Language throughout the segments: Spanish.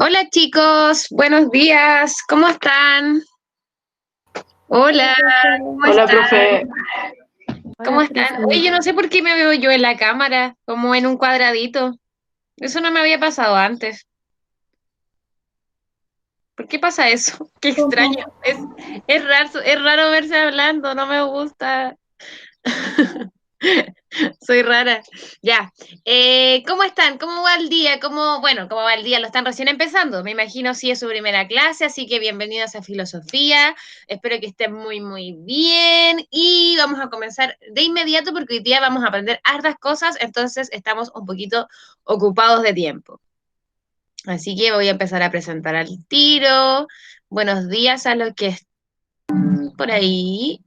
Hola chicos, buenos días, ¿cómo están? Hola, Hola, profe. ¿cómo Hola, están? profe. ¿Cómo Hola, están? profe. Oye, yo no sé por qué me veo yo en la cámara, como en un cuadradito. Eso no me había pasado antes. ¿Por qué pasa eso? Qué extraño. ¿Cómo? Es raro verse hablando, no me gusta. Soy rara. Ya. ¿Cómo están? ¿Cómo va el día? ¿Cómo va el día? Lo están recién empezando. Me imagino si es su primera clase, así que bienvenidos a Filosofía. Espero que estén muy, muy bien. Y vamos a comenzar de inmediato porque hoy día vamos a aprender hartas cosas, entonces estamos un poquito ocupados de tiempo. Así que voy a empezar a presentar al tiro. Buenos días a los que están por ahí.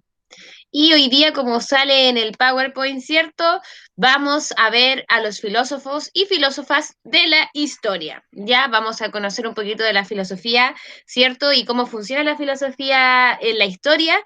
Y hoy día, como sale en el PowerPoint, ¿cierto? Vamos a ver a los filósofos y filósofas de la historia. Ya vamos a conocer un poquito de la filosofía, ¿cierto? Y cómo funciona la filosofía en la historia.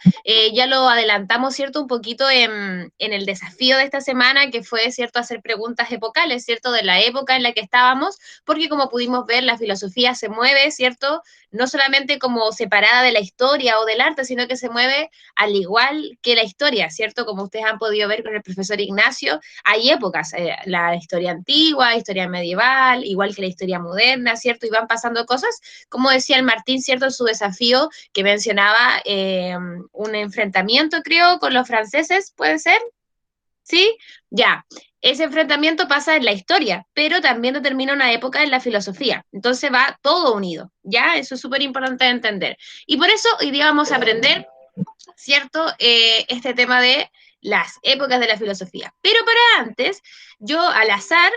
Ya lo adelantamos, ¿cierto? Un poquito en el desafío de esta semana, que fue, ¿cierto? Hacer preguntas epocales, ¿cierto? De la época en la que estábamos, porque como pudimos ver, la filosofía se mueve, ¿cierto? No solamente como separada de la historia o del arte, sino que se mueve al igual que la historia, ¿cierto? Como ustedes han podido ver con el profesor Ignacio, hay épocas, la historia antigua, historia medieval, igual que la historia moderna, ¿cierto? Y van pasando cosas, como decía el Martín, ¿cierto? En su desafío que mencionaba un enfrentamiento, creo, con los franceses, ¿puede ser? ¿Sí? Ya. Ese enfrentamiento pasa en la historia, pero también determina una época en la filosofía. Entonces va todo unido, ¿ya? Eso es súper importante de entender. Y por eso hoy día vamos a aprender, ¿cierto? Este tema de las épocas de la filosofía. Pero para antes, yo al azar,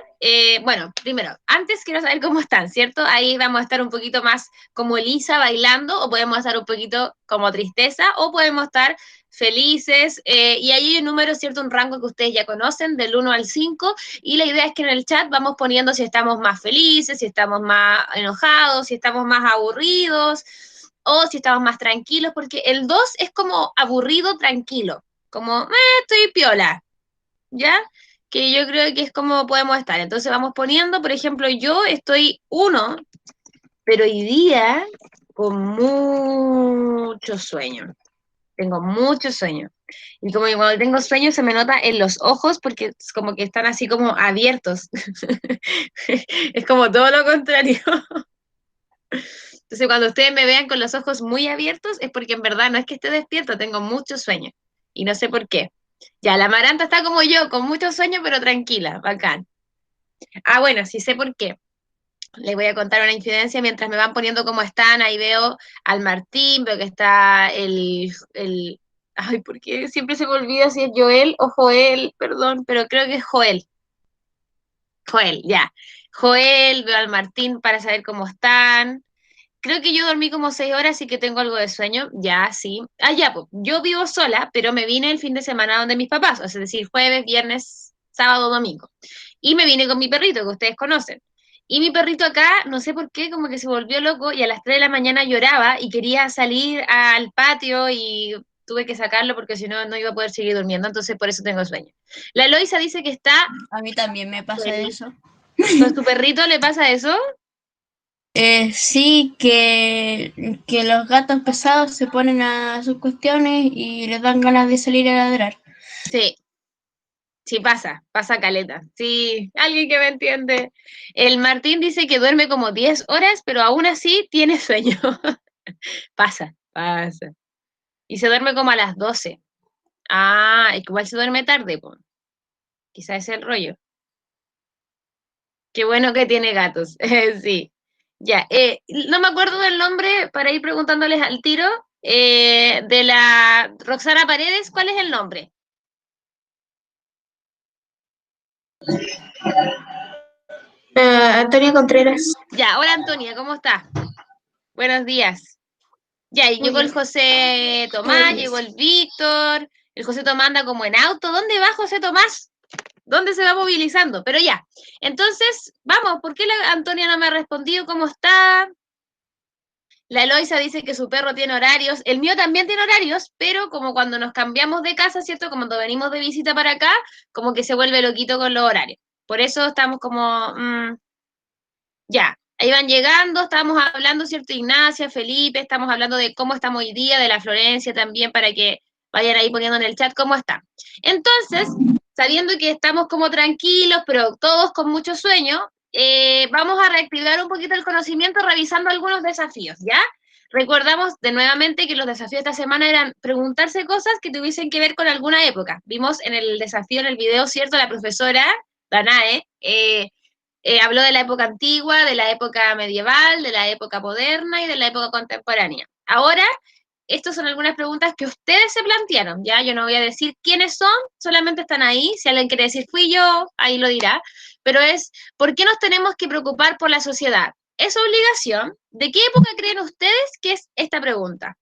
bueno, primero, antes quiero saber cómo están, ¿cierto? Ahí vamos a estar un poquito más como Elisa bailando, o podemos estar un poquito como tristeza, o podemos estar felices, y ahí hay un número, ¿cierto? Un rango que ustedes ya conocen, del 1 al 5, y la idea es que en el chat vamos poniendo si estamos más felices, si estamos más enojados, si estamos más aburridos, o si estamos más tranquilos, porque el 2 es como aburrido, tranquilo, como estoy piola, ¿ya? Que yo creo que es como podemos estar. Entonces vamos poniendo, por ejemplo, yo estoy 1, pero hoy día con mucho sueño. Tengo mucho sueño. Y como que cuando tengo sueño se me nota en los ojos porque es como que están así como abiertos. Es como todo lo contrario. Entonces, cuando ustedes me vean con los ojos muy abiertos, es porque en verdad no es que esté despierta, tengo mucho sueño. Y no sé por qué. Ya, la Maranta está como yo, con mucho sueño, pero tranquila, bacán. Ah, bueno, sí sé por qué. Les voy a contar una incidencia mientras me van poniendo cómo están. Ahí veo al Martín, veo que está ay, ¿por qué siempre se me olvida si es Joel o Joel? Perdón, pero creo que es Joel. Joel, ya. Joel, veo al Martín para saber cómo están. Creo que yo dormí como 6 horas, así que tengo algo de sueño. Ya, sí. Ah, ya, pues. Yo vivo sola, pero me vine el fin de semana donde mis papás, es decir, jueves, viernes, sábado, domingo. Y me vine con mi perrito, que ustedes conocen. Y mi perrito acá, no sé por qué, como que se volvió loco y a las 3 de la mañana lloraba y quería salir al patio y tuve que sacarlo porque si no, no iba a poder seguir durmiendo, entonces por eso tengo sueño. La Eloisa dice que está A mí también me pasa feliz. eso. ¿Con su perrito le pasa eso? Sí, que los gatos pesados se ponen a sus cuestiones y les dan ganas de salir a ladrar. Sí, sí pasa caleta. Sí, alguien que me entiende. El Martín dice que duerme como 10 horas, pero aún así tiene sueño. Pasa. Y se duerme como a las 12. Ah, igual se duerme tarde, pues. Quizás es el rollo. Qué bueno que tiene gatos. Sí. Ya, no me acuerdo del nombre para ir preguntándoles al tiro. De la Roxana Paredes, ¿cuál es el nombre? Antonia Contreras. Ya, hola Antonia, ¿cómo estás? Buenos días. Ya, y Muy llegó el bien. José Buenos Tomás, llegó días. el Víctor, el José Tomás anda como en auto. ¿Dónde va José Tomás? ¿Dónde se va movilizando? Pero ya, entonces, vamos, ¿por qué la Antonia no me ha respondido cómo está? La Eloisa dice que su perro tiene horarios, el mío también tiene horarios, pero como cuando nos cambiamos de casa, ¿cierto? Como cuando venimos de visita para acá, como que se vuelve loquito con los horarios. Por eso estamos como, ya. Ahí van llegando, estamos hablando, ¿cierto? Ignacia, Felipe, estamos hablando de cómo estamos hoy día, de la Florencia también, para que vayan ahí poniendo en el chat cómo están. Entonces, sabiendo que estamos como tranquilos, pero todos con mucho sueño, vamos a reactivar un poquito el conocimiento revisando algunos desafíos, ¿ya? Recordamos de nuevamente que los desafíos de esta semana eran preguntarse cosas que tuviesen que ver con alguna época. Vimos en el desafío, en el video, ¿cierto? La profesora Danae, habló de la época antigua, de la época medieval, de la época moderna y de la época contemporánea. Ahora, estas son algunas preguntas que ustedes se plantearon, ¿ya? Yo no voy a decir quiénes son, solamente están ahí. Si alguien quiere decir fui yo, ahí lo dirá. Pero es, ¿por qué nos tenemos que preocupar por la sociedad? ¿Es obligación? ¿De qué época creen ustedes que es esta pregunta?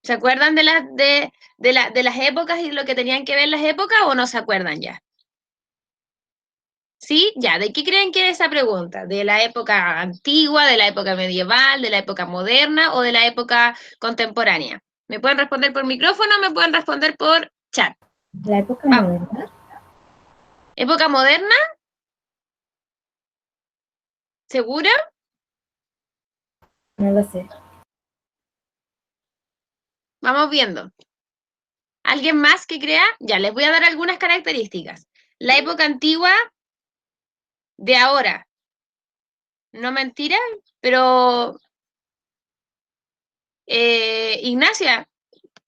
¿Se acuerdan de las épocas y lo que tenían que ver las épocas o no se acuerdan ya? ¿Sí? Ya, ¿de qué creen que es esa pregunta? ¿De la época antigua, de la época medieval, de la época moderna o de la época contemporánea? ¿Me pueden responder por micrófono o me pueden responder por chat? La época Vamos. moderna, ¿Época moderna? ¿Segura? no lo sé. Vamos viendo. ¿Alguien más que crea? Ya, les voy a dar algunas características. La época antigua de ahora. No mentira, pero Ignacia,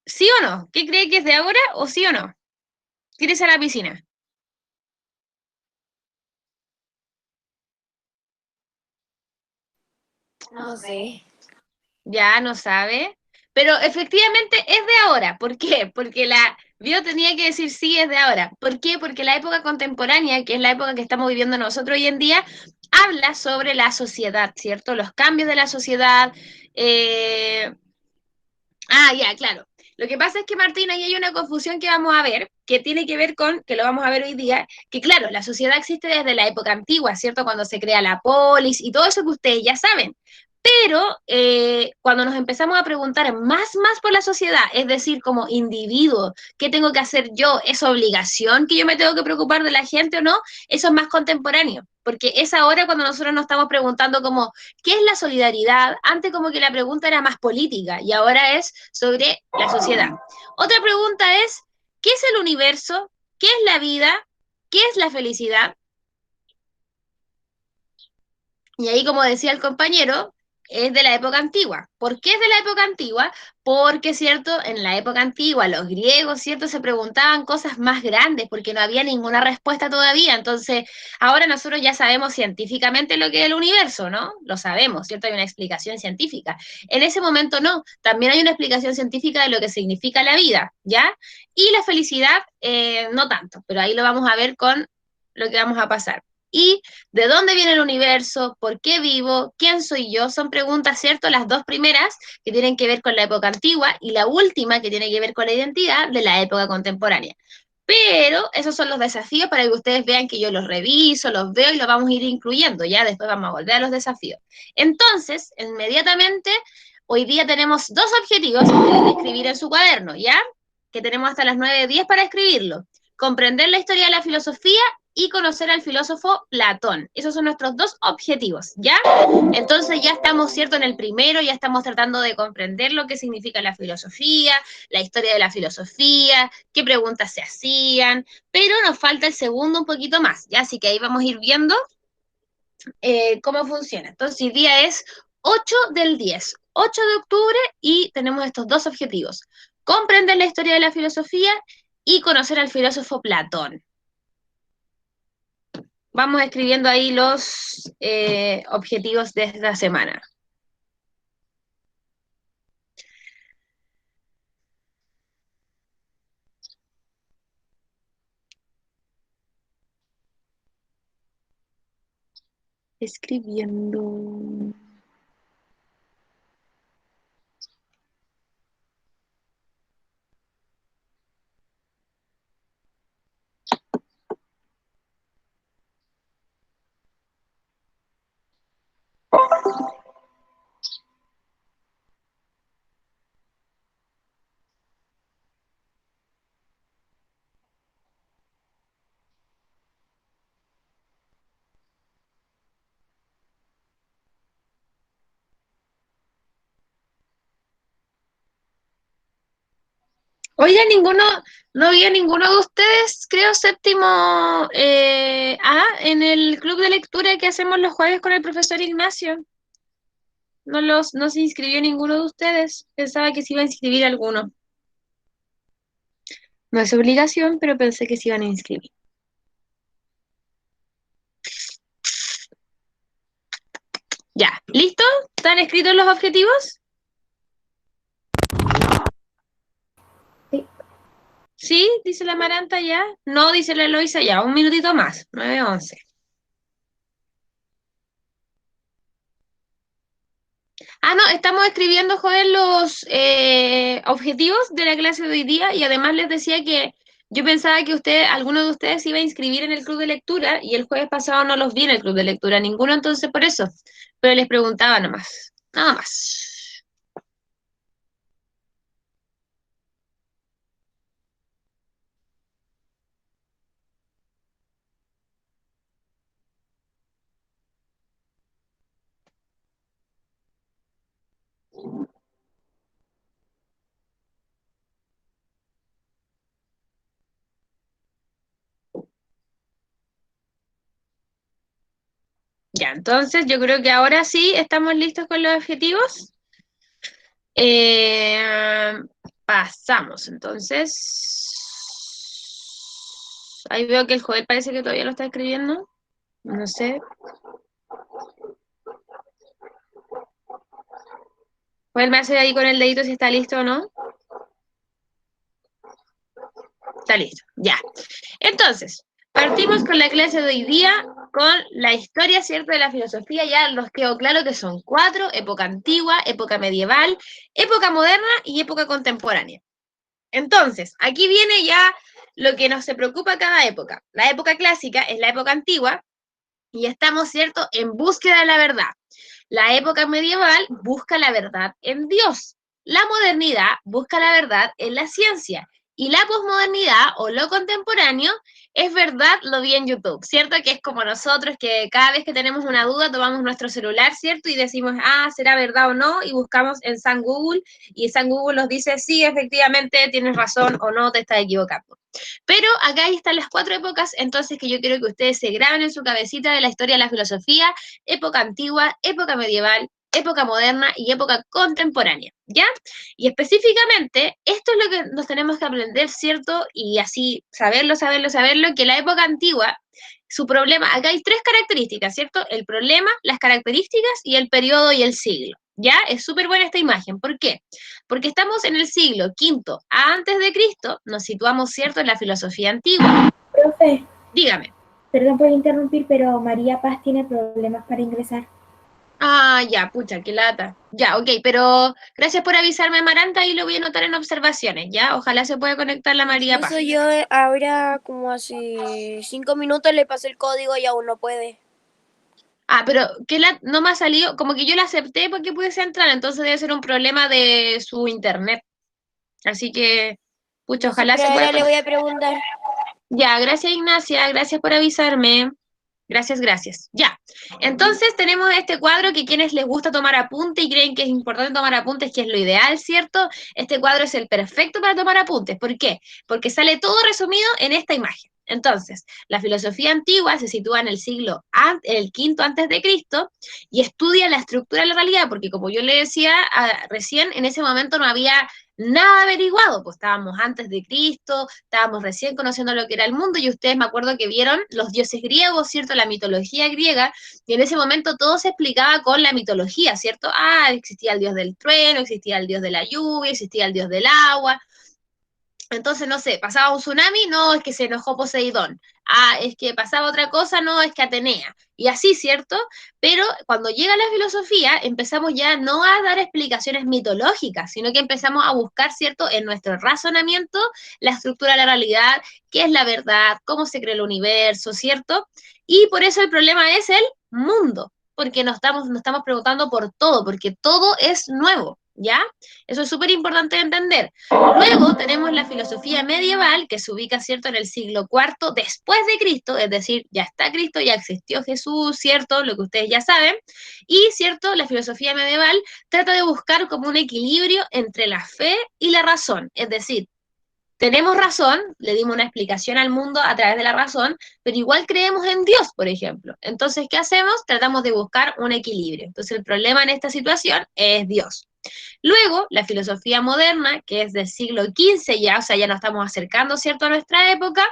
¿sí o no? ¿Qué cree que es de ahora o sí o no? Tírese a la piscina. No sé. Ya no sabe. Pero efectivamente es de ahora. ¿Por qué? Porque la bio tenía que decir sí, es de ahora. ¿Por qué? Porque la época contemporánea, que es la época que estamos viviendo nosotros hoy en día, habla sobre la sociedad, ¿cierto? Los cambios de la sociedad. eh, ya, claro. Lo que pasa es que, Martín, ahí hay una confusión que vamos a ver, que tiene que ver con, que lo vamos a ver hoy día, que claro, la sociedad existe desde la época antigua, ¿cierto? Cuando se crea la polis y todo eso que ustedes ya saben. Pero cuando nos empezamos a preguntar más por la sociedad, es decir, como individuo, ¿qué tengo que hacer yo? ¿Es obligación que yo me tengo que preocupar de la gente o no? Eso es más contemporáneo, porque es ahora cuando nosotros nos estamos preguntando como, ¿qué es la solidaridad? Antes como que la pregunta era más política y ahora es sobre la sociedad. Otra pregunta es, ¿qué es el universo? ¿Qué es la vida? ¿Qué es la felicidad? Y ahí, como decía el compañero, es de la época antigua. ¿Por qué es de la época antigua? Porque, ¿cierto? En la época antigua los griegos, ¿cierto? Se preguntaban cosas más grandes porque no había ninguna respuesta todavía. Entonces, ahora nosotros ya sabemos científicamente lo que es el universo, ¿no? Lo sabemos, ¿cierto? Hay una explicación científica. En ese momento no. También hay una explicación científica de lo que significa la vida, ¿ya? Y la felicidad, no tanto, pero ahí lo vamos a ver con lo que vamos a pasar. Y de dónde viene el universo, por qué vivo, quién soy yo, son preguntas, ¿cierto? Las dos primeras que tienen que ver con la época antigua y la última que tiene que ver con la identidad de la época contemporánea. Pero esos son los desafíos para que ustedes vean que yo los reviso, los veo y los vamos a ir incluyendo, ya después vamos a volver a los desafíos. Entonces, inmediatamente, hoy día tenemos dos objetivos que deben escribir en su cuaderno, ¿ya? Que tenemos hasta las 9:10 para escribirlo. Comprender la historia de la filosofía y conocer al filósofo Platón. Esos son nuestros dos objetivos, ¿ya? Entonces ya estamos, ¿cierto? En el primero, ya estamos tratando de comprender lo que significa la filosofía, la historia de la filosofía, qué preguntas se hacían, pero nos falta el segundo un poquito más, ¿ya? Así que ahí vamos a ir viendo cómo funciona. Entonces, el día es 8 del 10, 8 de octubre, y tenemos estos dos objetivos. Comprender la historia de la filosofía y conocer al filósofo Platón. Vamos escribiendo ahí los objetivos de esta semana. Escribiendo. Oiga, no había ninguno de ustedes, creo, séptimo A en el club de lectura que hacemos los jueves con el profesor Ignacio. No se inscribió ninguno de ustedes. Pensaba que se iba a inscribir alguno. No es obligación, pero pensé que se iban a inscribir. Ya, ¿listo? ¿Están escritos los objetivos? Sí. Sí, dice la Maranta ya. No, dice la Eloisa ya. Un minutito más. 9:11. Ah, no, estamos escribiendo, Joel, los objetivos de la clase de hoy día y además les decía que yo pensaba que alguno de ustedes se iba a inscribir en el club de lectura y el jueves pasado no los vi en el club de lectura, ninguno entonces por eso, pero les preguntaba nomás, nada más. Ya, entonces yo creo que ahora sí estamos listos con los objetivos. Eh, Pasamos, entonces. Ahí veo que el Joel parece que todavía lo está escribiendo. No sé. Joel me hace ahí con el dedito si está listo o no. Está listo, ya. Entonces, partimos con la clase de hoy día con la historia, ¿cierto?, de la filosofía. Ya nos quedó claro que son 4: época antigua, época medieval, época moderna y época contemporánea. Entonces, aquí viene ya lo que nos se preocupa a cada época. La época clásica es la época antigua y estamos, ¿cierto?, en búsqueda de la verdad. La época medieval busca la verdad en Dios. La modernidad busca la verdad en la ciencia. Y la posmodernidad o lo contemporáneo es verdad, lo vi en YouTube, ¿cierto? Que es como nosotros, que cada vez que tenemos una duda tomamos nuestro celular, ¿cierto? Y decimos, ¿será verdad o no? Y buscamos en San Google y San Google nos dice, sí, efectivamente, tienes razón o no, te estás equivocando. Pero acá están las 4 épocas, entonces que yo quiero que ustedes se graben en su cabecita de la historia de la filosofía: época antigua, época medieval, época moderna y época contemporánea, ¿ya? Y específicamente, esto es lo que nos tenemos que aprender, ¿cierto? Y así saberlo, que la época antigua, su problema, acá hay 3 características, ¿cierto? El problema, las características y el periodo y el siglo, ¿ya? Es súper buena esta imagen, ¿por qué? Porque estamos en el siglo V antes de Cristo, nos situamos, ¿cierto?, en la filosofía antigua. Profe, Dígame. perdón por interrumpir, pero María Paz tiene problemas para ingresar. Ya, pucha, qué lata. Ya, ok, pero gracias por avisarme, Amaranta, y lo voy a anotar en observaciones, ¿ya? Ojalá se pueda conectar la María Paz. Incluso yo ahora, como hace 5 minutos, le pasé el código y aún no puede. Pero no me ha salido, como que yo la acepté porque pudiese entrar, entonces debe ser un problema de su internet. Así que, pucha, Ya sí, ojalá pero se pueda ahora le conectar. voy a preguntar. Ya, gracias, Ignacia, gracias por avisarme. Gracias, gracias. Ya. Entonces tenemos este cuadro que quienes les gusta tomar apunte y creen que es importante tomar apuntes, que es lo ideal, ¿cierto? Este cuadro es el perfecto para tomar apuntes. ¿Por qué? Porque sale todo resumido en esta imagen. Entonces, la filosofía antigua se sitúa en el siglo el quinto antes de Cristo y estudia la estructura de la realidad, porque como yo le decía recién, en ese momento no había nada averiguado, pues estábamos antes de Cristo, estábamos recién conociendo lo que era el mundo y ustedes me acuerdo que vieron los dioses griegos, ¿cierto? La mitología griega, y en ese momento todo se explicaba con la mitología, ¿cierto? Existía el dios del trueno, existía el dios de la lluvia, existía el dios del agua. Entonces, no sé, pasaba un tsunami, no, es que se enojó Poseidón. Es que pasaba otra cosa, no, es que Atenea. Y así, ¿cierto? Pero cuando llega la filosofía, empezamos ya no a dar explicaciones mitológicas, sino que empezamos a buscar, ¿cierto?, en nuestro razonamiento la estructura de la realidad, qué es la verdad, cómo se crea el universo, ¿cierto? Y por eso el problema es el mundo, porque nos estamos preguntando por todo, porque todo es nuevo, ¿ya? Eso es súper importante de entender. Luego tenemos la filosofía medieval, que se ubica, ¿cierto?, en el siglo IV después de Cristo, es decir, ya está Cristo, ya existió Jesús, ¿cierto?, lo que ustedes ya saben, y, ¿cierto?, la filosofía medieval trata de buscar como un equilibrio entre la fe y la razón, es decir, tenemos razón, le dimos una explicación al mundo a través de la razón, pero igual creemos en Dios, por ejemplo. Entonces, ¿qué hacemos? Tratamos de buscar un equilibrio. Entonces, el problema en esta situación es Dios. Luego, la filosofía moderna, que es del siglo XV ya, o sea, ya nos estamos acercando, ¿cierto?, a nuestra época,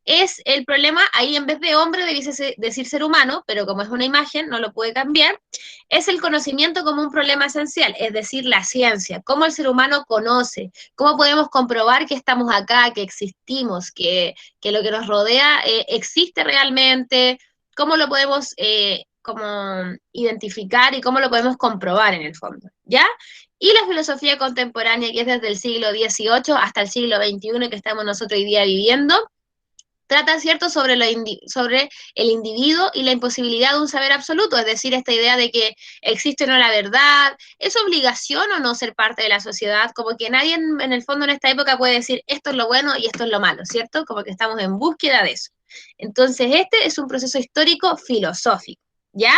es el problema, ahí en vez de hombre debiese decir ser humano, pero como es una imagen, no lo puede cambiar, es el conocimiento como un problema esencial, es decir, la ciencia, cómo el ser humano conoce, cómo podemos comprobar que estamos acá, que existimos, que lo que nos rodea existe realmente, cómo lo podemos como identificar y cómo lo podemos comprobar en el fondo, ¿ya? Y la filosofía contemporánea, que es desde el siglo XVIII hasta el siglo XXI que estamos nosotros hoy día viviendo, trata, ¿cierto?, sobre el individuo y la imposibilidad de un saber absoluto, es decir, esta idea de que existe o no la verdad, ¿es obligación o no ser parte de la sociedad? Como que nadie en el fondo en esta época puede decir esto es lo bueno y esto es lo malo, ¿cierto? Como que estamos en búsqueda de eso. Entonces, este es un proceso histórico filosófico, ¿ya?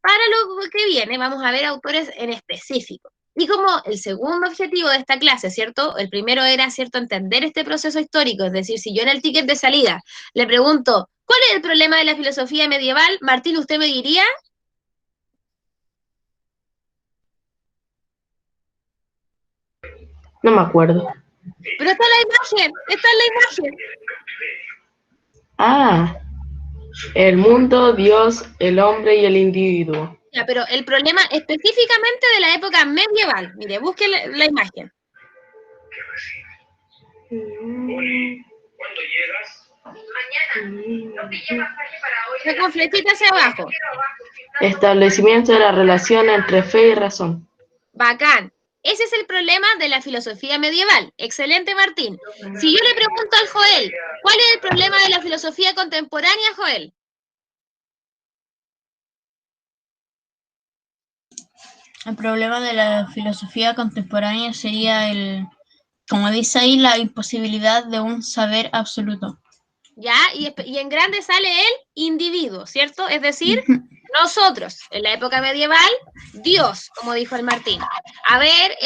Para lo que viene, vamos a ver autores en específico. Y como el segundo objetivo de esta clase, ¿cierto? El primero era, ¿cierto?, entender este proceso histórico, es decir, si yo en el ticket de salida le pregunto, ¿cuál es el problema de la filosofía medieval? Martín, ¿usted me diría? No me acuerdo. Pero está la imagen, está en la imagen. Ah, el mundo, Dios, el hombre y el individuo. Ya, pero el problema específicamente de la época medieval, mire, busque la imagen. ¿Cuándo llegas? Mañana. No pille pasaje para hoy. Está con flechita hacia abajo. Establecimiento de la relación entre fe y razón. Bacán. Ese es el problema de la filosofía medieval. Excelente, Martín. Si yo le pregunto al Joel, ¿cuál es el problema de la filosofía contemporánea, Joel? El problema de la filosofía contemporánea sería como dice ahí, la imposibilidad de un saber absoluto. ¿Ya? Y en grande sale el individuo, ¿cierto? Es decir, nosotros, en la época medieval, Dios, como dijo el Martín. A ver,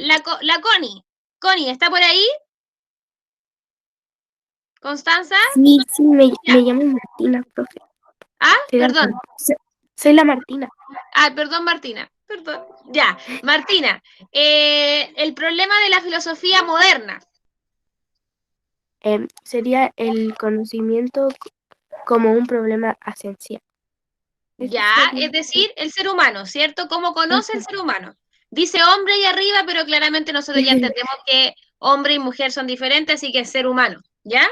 la Connie. Connie, ¿está por ahí? ¿Constanza? Sí, me llamo Martina, profe. Ah, Soy perdón. Soy la Martina. Ah, perdón, Martina. Perdón. Ya, Martina. El problema de la filosofía moderna. Sería el conocimiento como un problema esencial. Ya, es decir, el ser humano, ¿cierto? ¿Cómo conoce el ser humano? Dice hombre ahí arriba, pero claramente nosotros ya entendemos que hombre y mujer son diferentes, así que es ser humano, ¿ya?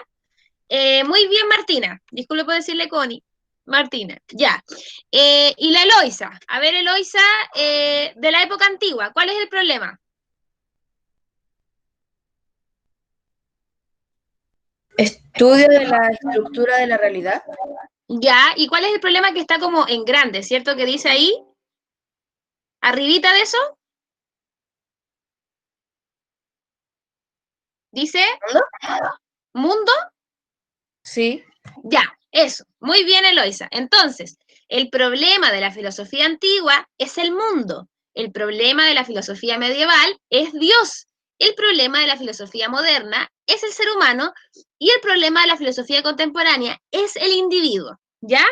Muy bien, Martina. Disculpe por decirle Connie. Martina, ya. Y la Eloisa. A ver, Eloisa, de la época antigua, ¿cuál es el problema? Estudio de la estructura de la realidad. Ya, ¿y cuál es el problema que está como en grande, ¿cierto? Que dice ahí, arribita de eso. Dice, ¿mundo? Sí. Ya, eso. Muy bien, Eloisa. Entonces, el problema de la filosofía antigua es el mundo. El problema de la filosofía medieval es Dios. El problema de la filosofía moderna es el ser humano y el problema de la filosofía contemporánea es el individuo, ¿ya?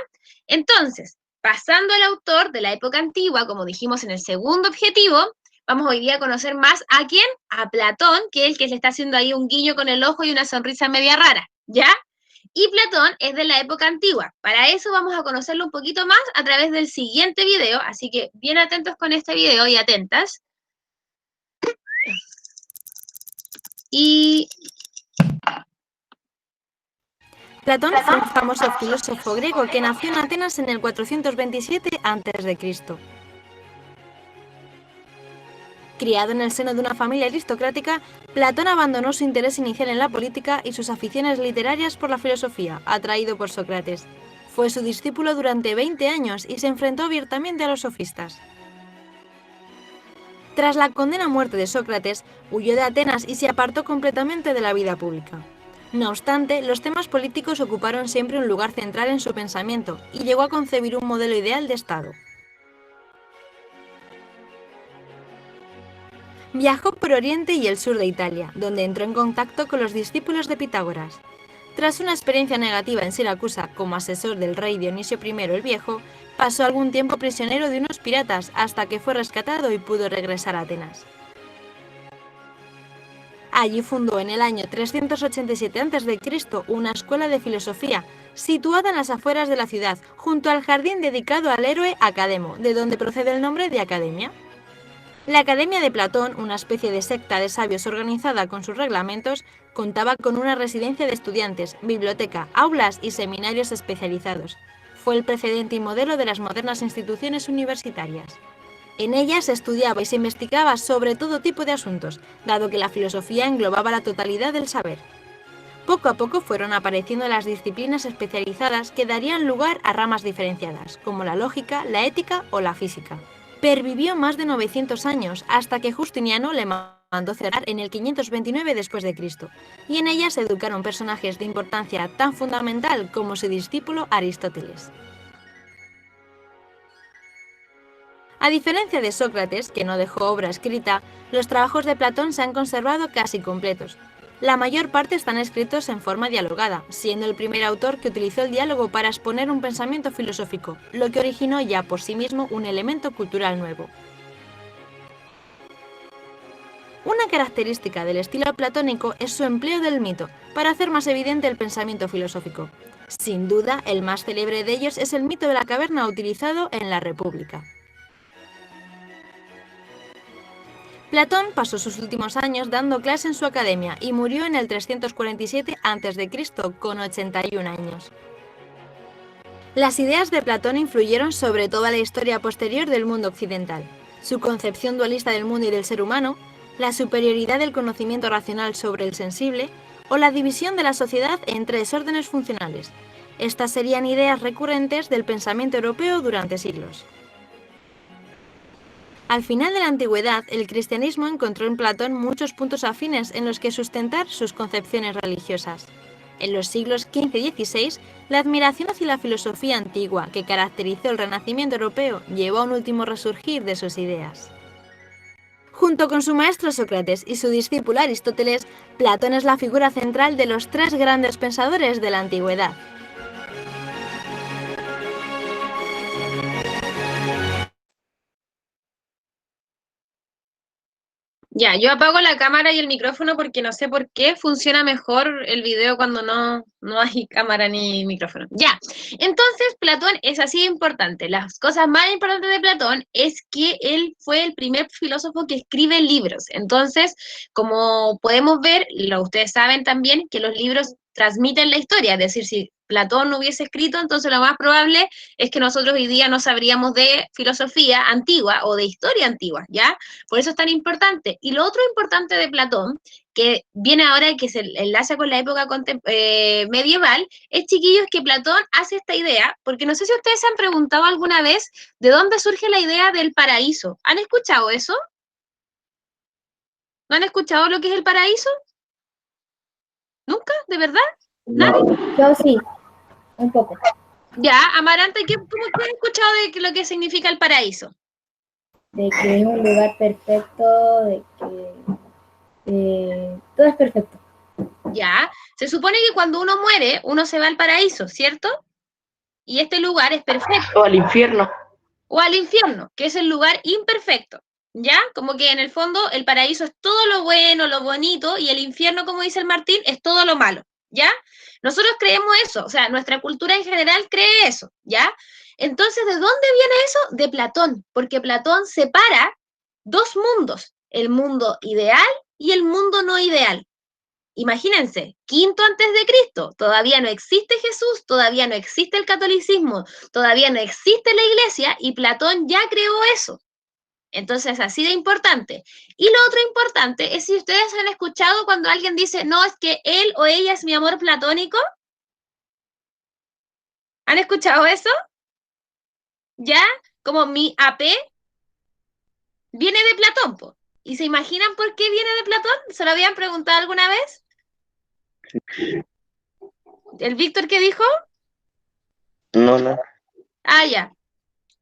Entonces, pasando al autor de la época antigua, como dijimos en el segundo objetivo, vamos hoy día a conocer más a quién, a Platón, que es el que se está haciendo ahí un guiño con el ojo y una sonrisa media rara, ¿ya? Y Platón es de la época antigua. Para eso vamos a conocerlo un poquito más a través del siguiente video, así que bien atentos con este video y atentas. Y Platón fue un famoso filósofo griego que nació en Atenas en el 427 a.C. Criado en el seno de una familia aristocrática, Platón abandonó su interés inicial en la política y sus aficiones literarias por la filosofía, atraído por Sócrates. Fue su discípulo durante 20 años y se enfrentó abiertamente a los sofistas. Tras la condena a muerte de Sócrates, huyó de Atenas y se apartó completamente de la vida pública. No obstante, los temas políticos ocuparon siempre un lugar central en su pensamiento y llegó a concebir un modelo ideal de Estado. Viajó por Oriente y el sur de Italia, donde entró en contacto con los discípulos de Pitágoras. Tras una experiencia negativa en Siracusa como asesor del rey Dionisio I el Viejo, pasó algún tiempo prisionero de unos piratas hasta que fue rescatado y pudo regresar a Atenas. Allí fundó en el año 387 a.C. una escuela de filosofía, situada en las afueras de la ciudad, junto al jardín dedicado al héroe Academo, de donde procede el nombre de academia. La Academia de Platón, una especie de secta de sabios organizada con sus reglamentos, contaba con una residencia de estudiantes, biblioteca, aulas y seminarios especializados. Fue el precedente y modelo de las modernas instituciones universitarias. En ellas se estudiaba y se investigaba sobre todo tipo de asuntos, dado que la filosofía englobaba la totalidad del saber. Poco a poco fueron apareciendo las disciplinas especializadas que darían lugar a ramas diferenciadas, como la lógica, la ética o la física. Pervivió más de 900 años hasta que Justiniano le mandó cerrar en el 529 después de Cristo, y en ella se educaron personajes de importancia tan fundamental como su discípulo Aristóteles. A diferencia de Sócrates, que no dejó obra escrita, los trabajos de Platón se han conservado casi completos. La mayor parte están escritos en forma dialogada, siendo el primer autor que utilizó el diálogo para exponer un pensamiento filosófico, lo que originó ya por sí mismo un elemento cultural nuevo. Una característica del estilo platónico es su empleo del mito, para hacer más evidente el pensamiento filosófico. Sin duda, el más célebre de ellos es el mito de la caverna utilizado en la República. Platón pasó sus últimos años dando clase en su academia y murió en el 347 a.C. con 81 años. Las ideas de Platón influyeron sobre toda la historia posterior del mundo occidental. Su concepción dualista del mundo y del ser humano, la superioridad del conocimiento racional sobre el sensible o la división de la sociedad en tres órdenes funcionales. Estas serían ideas recurrentes del pensamiento europeo durante siglos. Al final de la antigüedad, el cristianismo encontró en Platón muchos puntos afines en los que sustentar sus concepciones religiosas. En los siglos XV y XVI, la admiración hacia la filosofía antigua que caracterizó el Renacimiento europeo llevó a un último resurgir de sus ideas. Junto con su maestro Sócrates y su discípulo Aristóteles, Platón es la figura central de los tres grandes pensadores de la antigüedad. Ya, yo apago la cámara y el micrófono porque no sé por qué funciona mejor el video cuando no hay cámara ni micrófono. Ya, entonces Platón es así de importante. Las cosas más importantes de Platón es que él fue el primer filósofo que escribe libros. Entonces, como podemos ver, ustedes saben también que los libros transmiten la historia, es decir, si Platón no hubiese escrito, entonces lo más probable es que nosotros hoy día no sabríamos de filosofía antigua o de historia antigua, ¿ya? Por eso es tan importante. Y lo otro importante de Platón, que viene ahora y que se enlaza con la época medieval, es, chiquillos, que Platón hace esta idea, porque no sé si ustedes se han preguntado alguna vez de dónde surge la idea del paraíso. ¿Han escuchado eso? ¿No han escuchado lo que es el paraíso? ¿Nunca? ¿De verdad? ¿Nadie? Yo sí, un poco. Ya, Amaranta, ¿cómo has escuchado de lo que significa el paraíso? De que es un lugar perfecto, de que todo es perfecto. Ya, se supone que cuando uno muere, uno se va al paraíso, ¿cierto? Y este lugar es perfecto. O al infierno. O al infierno, que es el lugar imperfecto, ¿ya? Como que en el fondo el paraíso es todo lo bueno, lo bonito, y el infierno, como dice el Martín, es todo lo malo, ¿ya? Nosotros creemos eso, o sea, nuestra cultura en general cree eso, ¿ya? Entonces, ¿de dónde viene eso? De Platón, porque Platón separa dos mundos, el mundo ideal y el mundo no ideal. Imagínense, quinto antes de Cristo, todavía no existe Jesús, todavía no existe el catolicismo, todavía no existe la iglesia, y Platón ya creó eso. Entonces, así de importante. Y lo otro importante es si ustedes han escuchado cuando alguien dice, no, es que él o ella es mi amor platónico. ¿Han escuchado eso? ¿Ya? Como mi AP viene de Platón, po. ¿Y se imaginan por qué viene de Platón? ¿Se lo habían preguntado alguna vez? ¿El Víctor qué dijo? No. Ah, ya.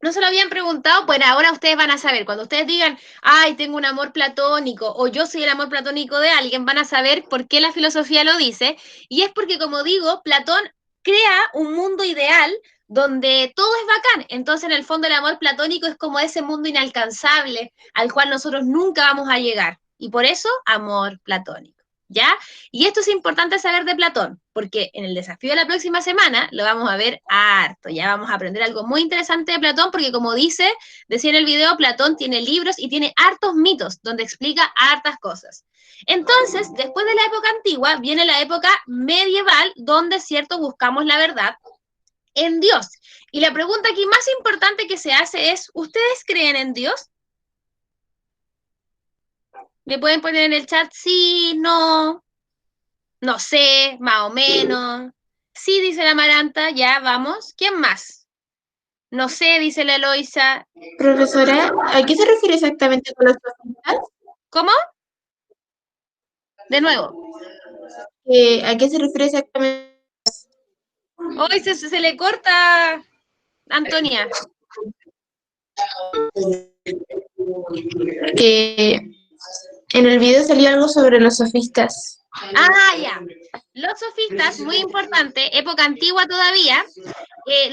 ¿No se lo habían preguntado? Bueno, ahora ustedes van a saber. Cuando ustedes digan, ay, tengo un amor platónico, o yo soy el amor platónico de alguien, van a saber por qué la filosofía lo dice. Y es porque, como digo, Platón crea un mundo ideal donde todo es bacán. Entonces, en el fondo, el amor platónico es como ese mundo inalcanzable al cual nosotros nunca vamos a llegar. Y por eso, amor platónico. ¿Ya? Y esto es importante saber de Platón, porque en el desafío de la próxima semana lo vamos a ver harto. Ya vamos a aprender algo muy interesante de Platón, porque como decía en el video, Platón tiene libros y tiene hartos mitos donde explica hartas cosas. Entonces, después de la época antigua, viene la época medieval, donde, cierto, buscamos la verdad en Dios. Y la pregunta aquí más importante que se hace es, ¿ustedes creen en Dios? Me pueden poner en el chat sí, no, no sé, más o menos. Sí, dice la Amaranta, ya, vamos. ¿Quién más? No sé, dice la Eloisa. Profesora, ¿a qué se refiere exactamente con los sofistas? ¿Cómo? De nuevo. ¿A qué se refiere exactamente? Hoy se le corta, Antonia. Que en el video salió algo sobre los sofistas. Ah, ya. Los sofistas, muy importante, época antigua todavía,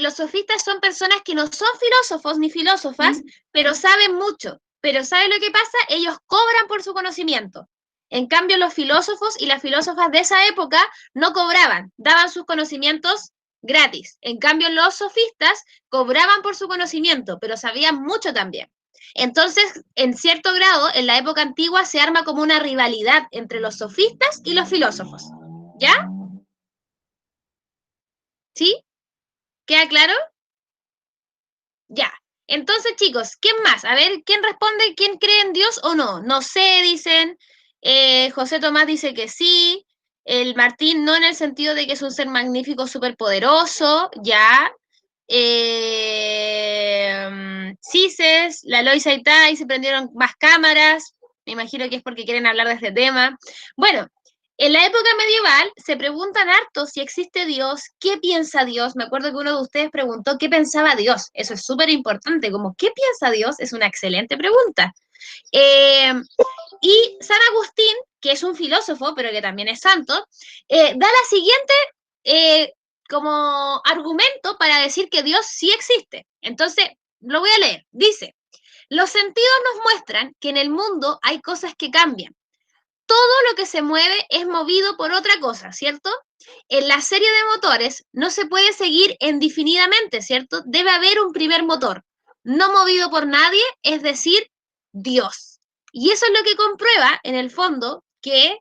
los sofistas son personas que no son filósofos ni filósofas, pero saben mucho. Pero ¿saben lo que pasa? Ellos cobran por su conocimiento. En cambio, los filósofos y las filósofas de esa época no cobraban, daban sus conocimientos gratis. En cambio, los sofistas cobraban por su conocimiento, pero sabían mucho también. Entonces, en cierto grado, en la época antigua se arma como una rivalidad entre los sofistas y los filósofos. ¿Ya? ¿Sí? ¿Queda claro? Ya. Entonces, chicos, ¿quién más? A ver, ¿quién responde? ¿Quién cree en Dios o no? No sé, dicen. José Tomás dice que sí. El Martín no en el sentido de que es un ser magnífico, superpoderoso, ya. Cises, la Loisa y Tai se prendieron más cámaras. Me imagino que es porque quieren hablar de este tema. Bueno, en la época medieval se preguntan harto si existe Dios, qué piensa Dios. Me acuerdo que uno de ustedes preguntó qué pensaba Dios. Eso es súper importante, como qué piensa Dios es una excelente pregunta. Y San Agustín, que es un filósofo, pero que también es santo, da la siguiente como argumento para decir que Dios sí existe. Entonces, lo voy a leer. Dice, los sentidos nos muestran que en el mundo hay cosas que cambian. Todo lo que se mueve es movido por otra cosa, ¿cierto? En la serie de motores no se puede seguir indefinidamente, ¿cierto? Debe haber un primer motor, no movido por nadie, es decir, Dios. Y eso es lo que comprueba, en el fondo, que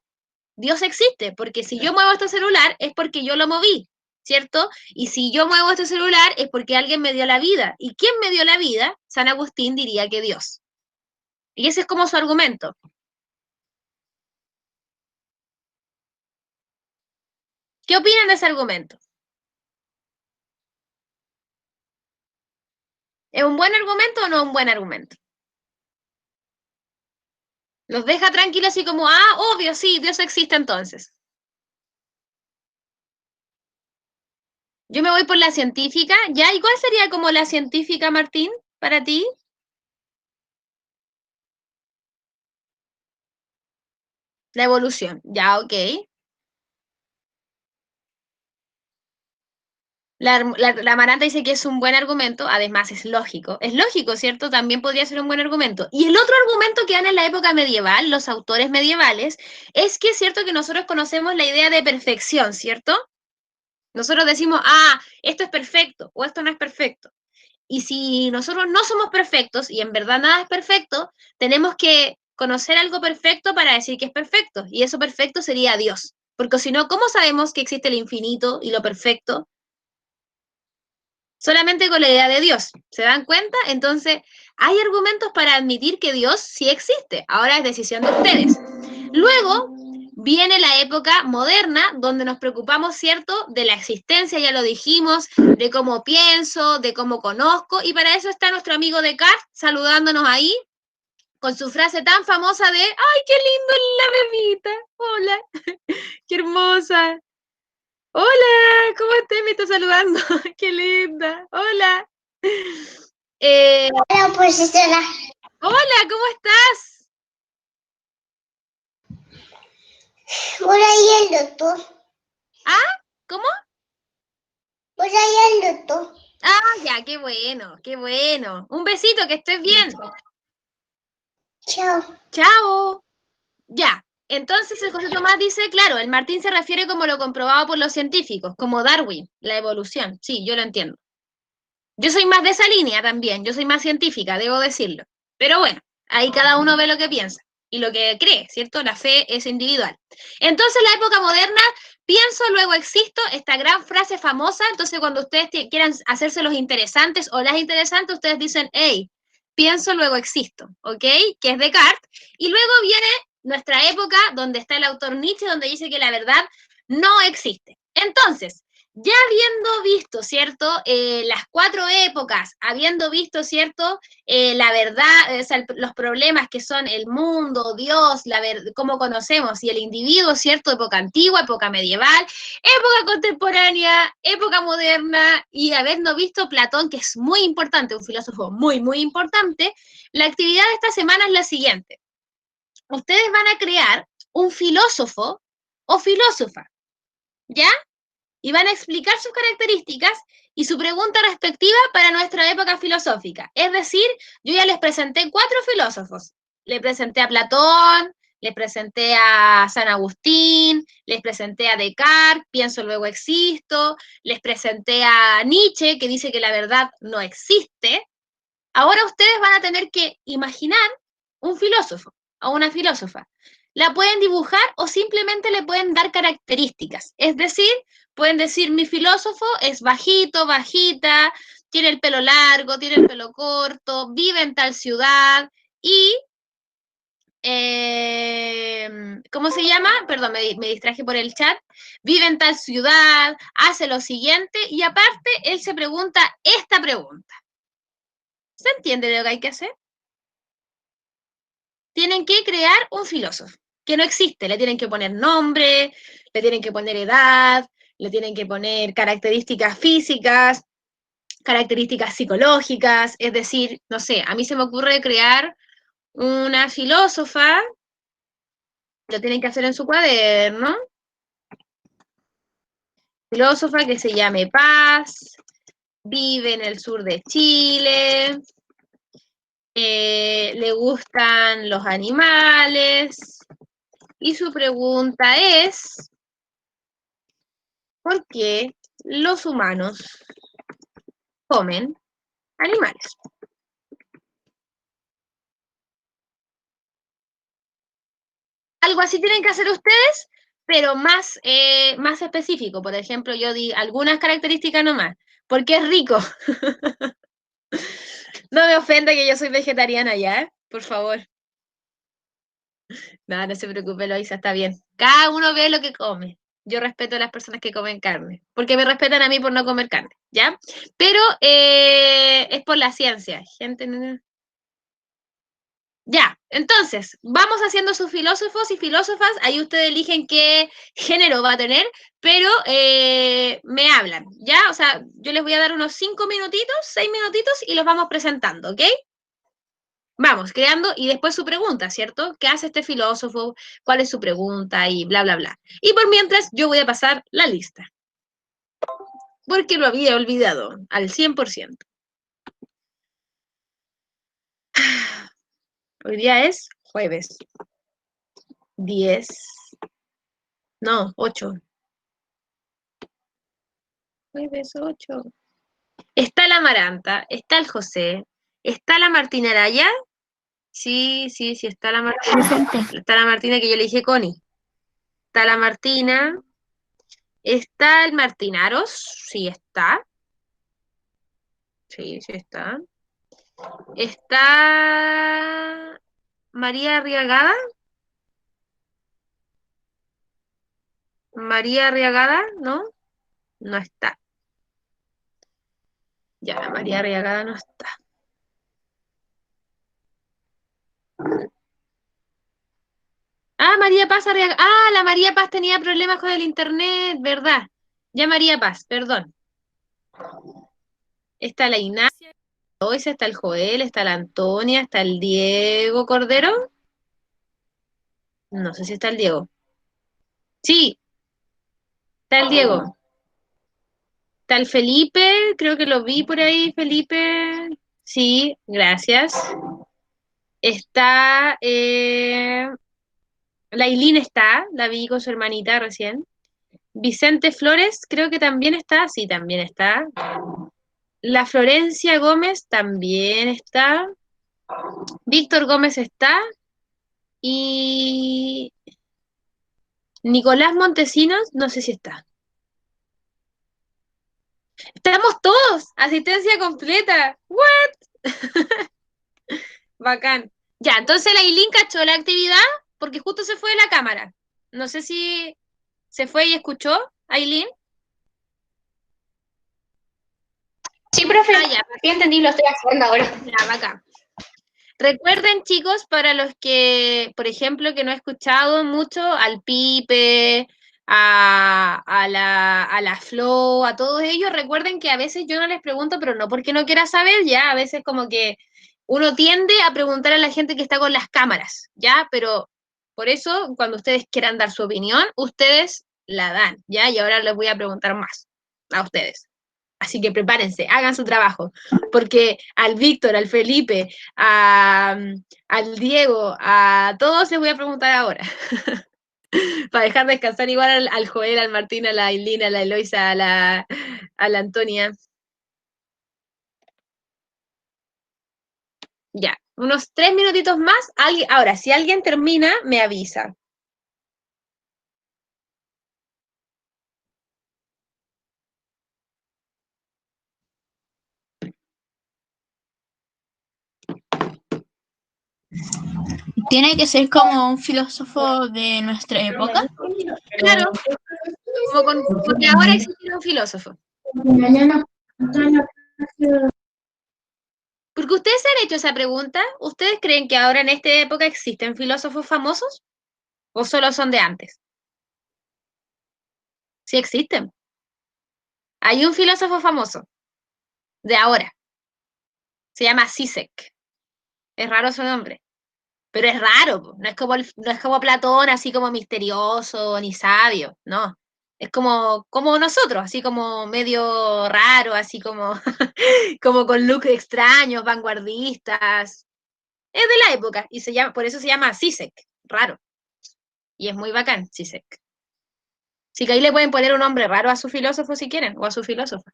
Dios existe, porque si yo muevo este celular es porque yo lo moví, ¿cierto? Y si yo muevo este celular es porque alguien me dio la vida. ¿Y quién me dio la vida? San Agustín diría que Dios. Y ese es como su argumento. ¿Qué opinan de ese argumento? ¿Es un buen argumento o no es un buen argumento? Los deja tranquilos así como, obvio, sí, Dios existe entonces. Yo me voy por la científica, ¿ya? ¿Y cuál sería como la científica, Martín, para ti? La evolución, ya, ok. La Amaranta dice que es un buen argumento, además es lógico. Es lógico, ¿cierto? También podría ser un buen argumento. Y el otro argumento que dan en la época medieval, los autores medievales, es que es cierto que nosotros conocemos la idea de perfección, ¿cierto? Nosotros decimos, esto es perfecto o esto no es perfecto. Y si nosotros no somos perfectos y en verdad nada es perfecto, tenemos que conocer algo perfecto para decir que es perfecto. Y eso perfecto sería Dios. Porque si no, ¿cómo sabemos que existe el infinito y lo perfecto? Solamente con la idea de Dios. ¿Se dan cuenta? Entonces, hay argumentos para admitir que Dios sí existe. Ahora es decisión de ustedes. Luego viene la época moderna, donde nos preocupamos, ¿cierto?, de la existencia, ya lo dijimos, de cómo pienso, de cómo conozco, y para eso está nuestro amigo Descartes saludándonos ahí, con su frase tan famosa de, ¡ay, qué lindo la bebita! Hola, qué hermosa. Hola, ¿cómo estás? Me está saludando. Qué linda. Hola. Hola, profesora. Hola, ¿cómo estás? Por ahí el doctor. ¿Cómo? Por ahí el doctor. Ah, ya, qué bueno, qué bueno. Un besito, que estés bien. Chao. Chao. Ya. Entonces el José Tomás dice, claro, el Martín se refiere como lo comprobado por los científicos, como Darwin, la evolución. Sí, yo lo entiendo. Yo soy más de esa línea también, yo soy más científica, debo decirlo. Pero bueno, ahí cada uno ve lo que piensa y lo que cree, ¿cierto? La fe es individual. Entonces, la época moderna, pienso, luego existo, esta gran frase famosa, entonces cuando ustedes quieran hacerse los interesantes o las interesantes, ustedes dicen, hey, pienso, luego existo, ¿ok? Que es Descartes. Y luego viene nuestra época, donde está el autor Nietzsche, donde dice que la verdad no existe. Entonces, ya habiendo visto, ¿cierto? Las 4 épocas, habiendo visto, ¿cierto? La verdad, o sea, los problemas que son el mundo, Dios, cómo conocemos, y el individuo, ¿cierto? Época antigua, época medieval, época contemporánea, época moderna, y habiendo visto Platón, que es muy importante, un filósofo muy, muy importante, la actividad de esta semana es la siguiente. Ustedes van a crear un filósofo o filósofa, ¿ya? Y van a explicar sus características y su pregunta respectiva para nuestra época filosófica. Es decir, yo ya les presenté 4 filósofos. Les presenté a Platón, les presenté a San Agustín, les presenté a Descartes, pienso luego existo, les presenté a Nietzsche, que dice que la verdad no existe. Ahora ustedes van a tener que imaginar un filósofo o una filósofa. La pueden dibujar o simplemente le pueden dar características. Es decir, pueden decir, mi filósofo es bajito, bajita, tiene el pelo largo, tiene el pelo corto, vive en tal ciudad y, ¿cómo se llama? Perdón, me distraje por el chat. Vive en tal ciudad, hace lo siguiente y aparte él se pregunta esta pregunta. ¿Se entiende lo que hay que hacer? Tienen que crear un filósofo que no existe. Le tienen que poner nombre, le tienen que poner edad, le tienen que poner características físicas, características psicológicas. Es decir, no sé, a mí se me ocurre crear una filósofa, lo tienen que hacer en su cuaderno, filósofa que se llame Paz, vive en el sur de Chile, le gustan los animales, y su pregunta es, ¿por qué los humanos comen animales? Algo así tienen que hacer ustedes, pero más específico. Por ejemplo, yo di algunas características nomás, porque es rico. No me ofenda que yo soy vegetariana ya, por favor. No, no se preocupe, Loisa, está bien. Cada uno ve lo que come. Yo respeto a las personas que comen carne, porque me respetan a mí por no comer carne, ¿ya? Pero es por la ciencia, gente. Ya, entonces, vamos haciendo sus filósofos y filósofas, ahí ustedes eligen qué género va a tener, pero me hablan, ¿ya? O sea, yo les voy a dar unos 5 minutitos, 6 minutitos y los vamos presentando, ¿ok? Vamos, creando y después su pregunta, ¿cierto? ¿Qué hace este filósofo? ¿Cuál es su pregunta? Y bla, bla, bla. Y por mientras, yo voy a pasar la lista, porque lo había olvidado al 100%. Hoy día es jueves. 10, no, 8. Jueves 8. Está la Amaranta, está el José, está la Martina Araya. Sí, sí, sí, está la Martina. Presente. Está la Martina que yo le dije Connie. Está la Martina. Está el Martinaros. Sí, está. Sí, sí está. Está María Arriagada. María Arriagada, ¿no? No está. Ya, la María Arriagada no está. Ah, María Paz Arriagada. Ah, la María Paz tenía problemas con el internet, ¿verdad? Ya María Paz, perdón. Está la Ignacia. Loisa, está el Joel, está la Antonia, está el Diego Cordero. No sé si está el Diego. Sí, está el Diego. Está el Felipe, creo que lo vi por ahí, Felipe. Sí, gracias. Está, la Ailín está, la vi con su hermanita recién. Vicente Flores, creo que también está, sí, también está. La Florencia Gómez también está. Víctor Gómez está. Y Nicolás Montesinos, no sé si está. Estamos todos, asistencia completa. ¿What? Bacán. Ya, entonces la Ailín cachó la actividad porque justo se fue de la cámara. No sé si se fue y escuchó, Ailín. Sí, profe. Ah, ya, Sí, entendí, lo estoy haciendo ahora. ya, bacán. Recuerden, chicos, para los que, por ejemplo, que no he escuchado mucho, al Pipe, a la Flo, a todos ellos, recuerden que a veces yo no les pregunto, pero no porque no quiera saber, ya, a veces como que uno tiende a preguntar a la gente que está con las cámaras, ya, pero por eso, cuando ustedes quieran dar su opinión, ustedes la dan, ya, y ahora les voy a preguntar más a ustedes. Así que prepárense, hagan su trabajo, porque al Víctor, al Felipe, al Diego, a todos les voy a preguntar ahora. Para dejar descansar igual al Joel, al Martín, a la Ailina, a la Eloisa, a la Antonia. Ya, unos 3 minutitos más. Ahora, si alguien termina, me avisa. ¿Tiene que ser como un filósofo de nuestra época? Claro, porque ahora existe un filósofo. Mañana. Porque ustedes se han hecho esa pregunta. ¿Ustedes creen que ahora en esta época existen filósofos famosos? ¿O solo son de antes? Sí existen. Hay un filósofo famoso de ahora. Se llama Zizek. Es raro su nombre. Pero es raro, po. No es como Platón, así como misterioso, ni sabio, no. Es como nosotros, así como medio raro, así como, como con looks extraños, vanguardistas. Es de la época y por eso se llama Zizek, raro. Y es muy bacán, Zizek. Así que ahí le pueden poner un nombre raro a su filósofo si quieren, o a su filósofa.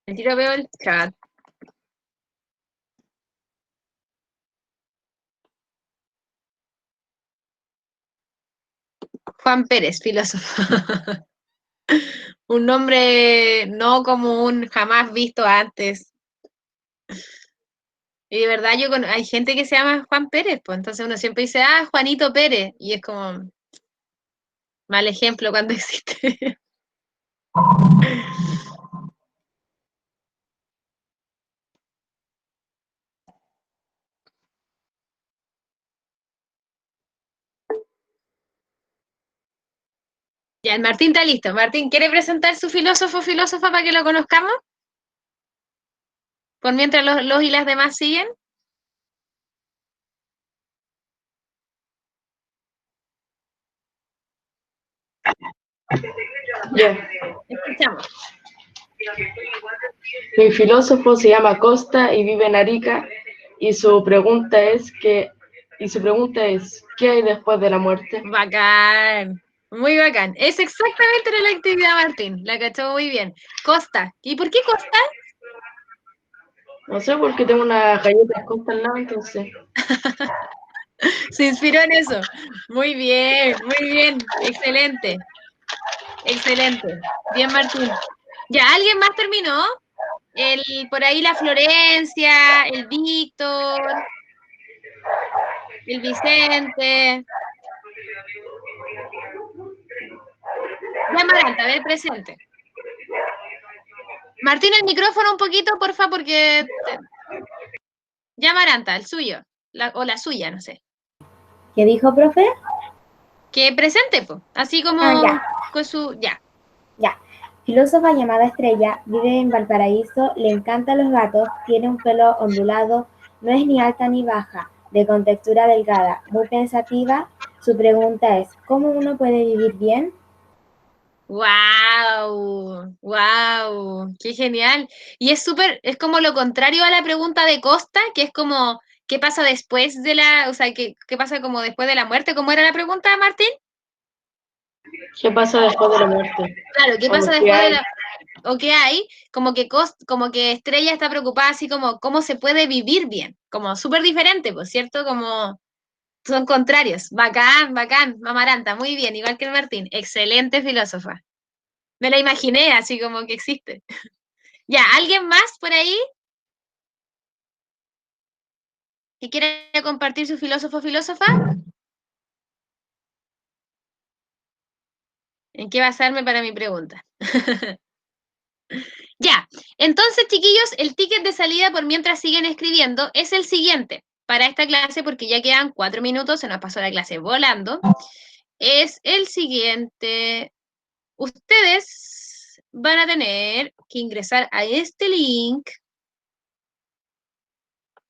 El tiro veo el chat. Juan Pérez, filósofo. Un nombre no común, jamás visto antes. Y de verdad hay gente que se llama Juan Pérez, pues entonces uno siempre dice, ah, Juanito Pérez, y es como mal ejemplo cuando existe. Ya, el Martín está listo. Martín, ¿quiere presentar su filósofo o filósofa para que lo conozcamos? Por mientras los y las demás siguen. Ya. Escuchamos. Mi filósofo se llama Costa y vive en Arica y su pregunta es ¿qué hay después de la muerte? Bacán. Muy bacán. Es exactamente la actividad, Martín. La cachó muy bien. Costa. ¿Y por qué Costa? No sé, porque tengo una galleta Costa al lado, entonces. Se inspiró en eso. Muy bien, muy bien. Excelente. Excelente. Bien, Martín. ¿Ya alguien más terminó? Por ahí la Florencia, el Víctor, el Vicente. Ya, Maranta, a ver, presente. Martín, el micrófono un poquito, porfa, porque... Ya, Maranta, el suyo. O la suya, no sé. ¿Qué dijo, profe? Que presente, pues. Así como Ya. con su... Ya. Ya. Filósofa llamada Estrella, vive en Valparaíso, le encantan los gatos, tiene un pelo ondulado, no es ni alta ni baja, de contextura delgada, muy pensativa. Su pregunta es, ¿cómo uno puede vivir bien? ¡Wow! ¡Wow! ¡Qué genial! Y es súper, es como lo contrario a la pregunta de Costa, que es como, ¿qué pasa después de la, o sea, qué pasa como después de la muerte? ¿Cómo era la pregunta, Martín? ¿Qué pasa después de la muerte? Claro, ¿qué O pasa qué después de hay. la, o qué hay? Como que Estrella está preocupada así como, ¿cómo se puede vivir bien? Como súper diferente, pues, ¿cierto? Como son contrarios. Bacán, bacán, Mamaranta, muy bien, igual que el Martín. Excelente filósofa. Me la imaginé así como que existe. Ya, ¿alguien más por ahí que quiera compartir su filósofo o filósofa? ¿En qué basarme para mi pregunta? Ya, entonces, chiquillos, el ticket de salida por mientras siguen escribiendo es el siguiente para esta clase, porque ya quedan 4 minutos, se nos pasó la clase volando. Es el siguiente. Ustedes van a tener que ingresar a este link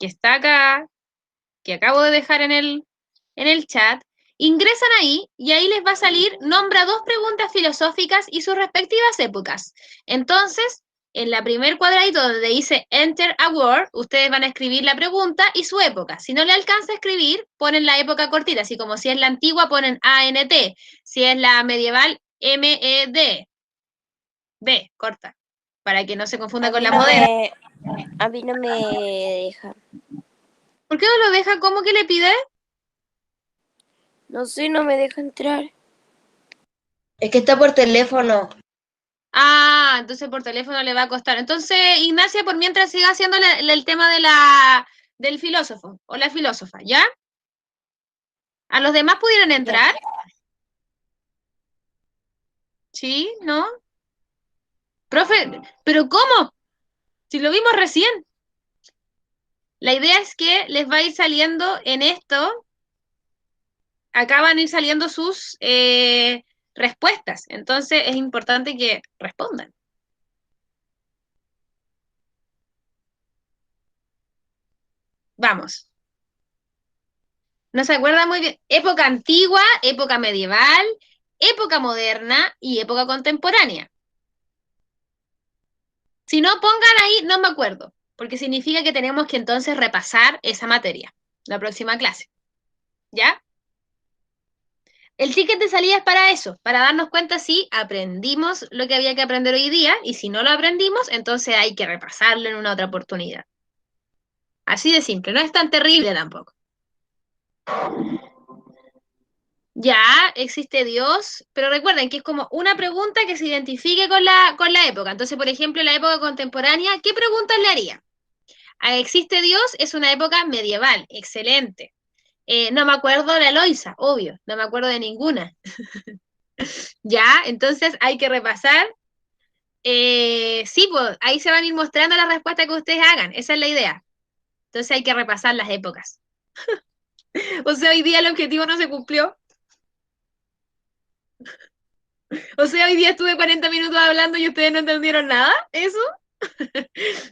que está acá, que acabo de dejar en el chat. Ingresan ahí y ahí les va a salir, nombra 2 preguntas filosóficas y sus respectivas épocas. Entonces, en la primer cuadradito donde dice Enter a Word, ustedes van a escribir la pregunta y su época. Si no le alcanza a escribir, ponen la época cortita, así como si es la antigua ponen ANT, si es la medieval MED, B, corta, para que no se confunda con la moderna. A mí no me deja. ¿Por qué no lo deja? ¿Cómo que le pide? No sé, no me deja entrar. Es que está por teléfono. Ah, entonces por teléfono le va a costar. Entonces, Ignacia, por mientras siga haciendo el tema del filósofo o la filósofa, ¿ya? ¿A los demás pudieran entrar? ¿Sí? ¿No? Profe, ¿pero cómo? Si lo vimos recién. La idea es que les va a ir saliendo en esto, acá van a ir saliendo sus respuestas. Entonces es importante que respondan. Vamos. No se acuerda muy bien. Época antigua, época medieval, época moderna y época contemporánea. Si no pongan ahí, no me acuerdo, porque significa que tenemos que entonces repasar esa materia, la próxima clase. ¿Ya? El ticket de salida es para eso, para darnos cuenta si aprendimos lo que había que aprender hoy día y si no lo aprendimos, entonces hay que repasarlo en una otra oportunidad. Así de simple, no es tan terrible tampoco. Ya existe Dios, pero recuerden que es como una pregunta que se identifique con la época. Entonces, por ejemplo, la época contemporánea, ¿qué preguntas le haría? ¿Existe Dios? Es una época medieval, excelente. No me acuerdo de la Eloisa, obvio, no me acuerdo de ninguna. Ya, entonces hay que repasar. Sí, pues ahí se van a ir mostrando las respuestas que ustedes hagan, esa es la idea. Entonces hay que repasar las épocas. O sea, hoy día el objetivo no se cumplió. O sea, hoy día estuve 40 minutos hablando y ustedes no entendieron nada, ¿eso?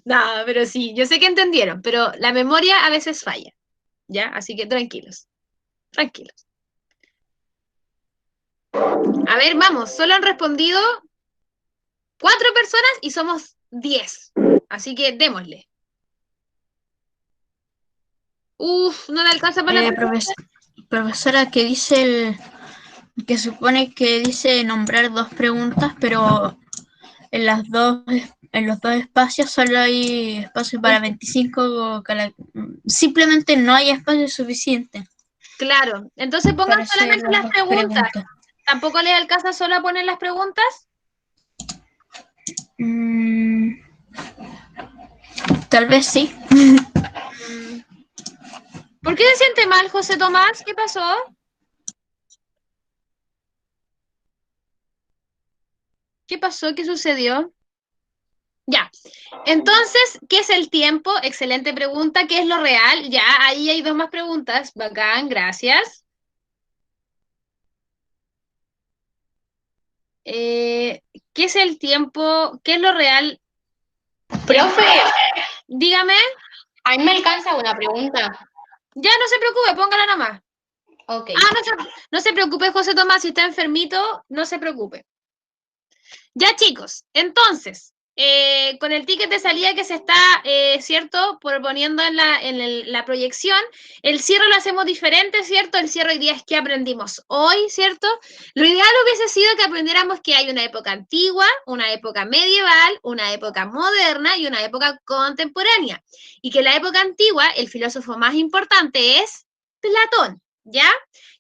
No, pero sí, yo sé que entendieron, pero la memoria a veces falla, ¿ya? Así que tranquilos, tranquilos. A ver, vamos, solo han respondido 4 personas y somos 10, así que démosle. Uf, no le alcanza para la pregunta. Profesora, que dice que supone que dice nombrar 2 preguntas, pero en los dos espacios solo hay espacio para 25 simplemente no hay espacio suficiente Claro, entonces para pongan hacer solamente las las 2 preguntas. preguntas. ¿Tampoco les alcanza solo a poner las preguntas? Tal vez sí. ¿Por qué se siente mal, José Tomás? ¿Qué pasó? ¿Qué pasó? ¿Qué sucedió? Ya. Entonces, ¿qué es el tiempo? Excelente pregunta. ¿Qué es lo real? Ya, ahí hay dos más preguntas. Bacán, gracias. ¿Qué es el tiempo? ¿Qué es lo real? Profe, Dígame. a mí me alcanza una pregunta. Ya, no se preocupe, póngala nomás. Ok. No se preocupe, José Tomás, si está enfermito, no se preocupe. Ya, chicos, entonces, con el ticket de salida que se está, ¿cierto?, proponiendo en la proyección, el cierre lo hacemos diferente, ¿cierto? El cierre hoy día es que aprendimos hoy, ¿cierto? Lo ideal hubiese sido que aprendiéramos que hay una época antigua, una época medieval, una época moderna y una época contemporánea. Y que la época antigua, el filósofo más importante es Platón, ¿ya?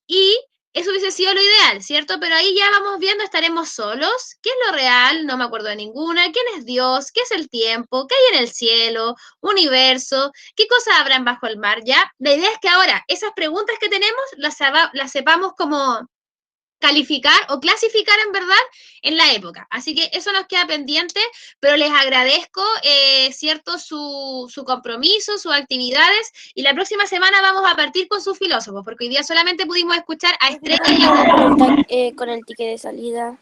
Y eso hubiese sido lo ideal, ¿cierto? Pero ahí ya vamos viendo, estaremos solos. ¿Qué es lo real? No me acuerdo de ninguna. ¿Quién es Dios? ¿Qué es el tiempo? ¿Qué hay en el cielo? ¿Universo? ¿Qué cosas habrán bajo el mar? ¿Ya? La idea es que ahora esas preguntas que tenemos las sepamos como calificar o clasificar en verdad en la época. Así que eso nos queda pendiente, pero les agradezco, ¿cierto?, su compromiso, sus actividades, y la próxima semana vamos a partir con sus filósofos, porque hoy día solamente pudimos escuchar a Estrella y a... Con el ticket de salida.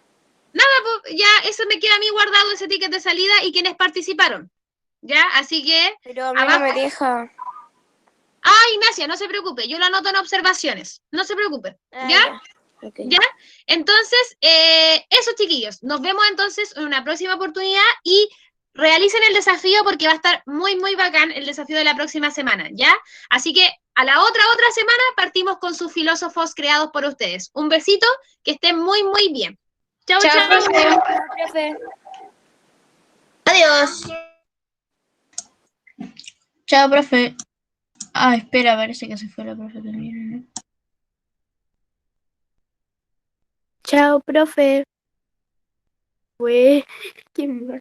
Nada, pues ya eso me queda a mí guardado, ese ticket de salida y quienes participaron. ¿Ya? Así que... Pero a mí no me deja. Ah, Ignacia, no se preocupe, yo lo anoto en observaciones, no se preocupe. ¿Ya? Okay. ¿Ya? Entonces, eso, chiquillos. Nos vemos entonces en una próxima oportunidad y realicen el desafío porque va a estar muy, muy bacán el desafío de la próxima semana, ¿ya? Así que a la otra semana partimos con sus filósofos creados por ustedes. Un besito, que estén muy, muy bien. Chao, Chao, chao. profe. Profe. Adiós. Chao, profe. Ah, espera, parece que se fue la profe también, ¿no? Chao, profe. Fue. ¿Quién más?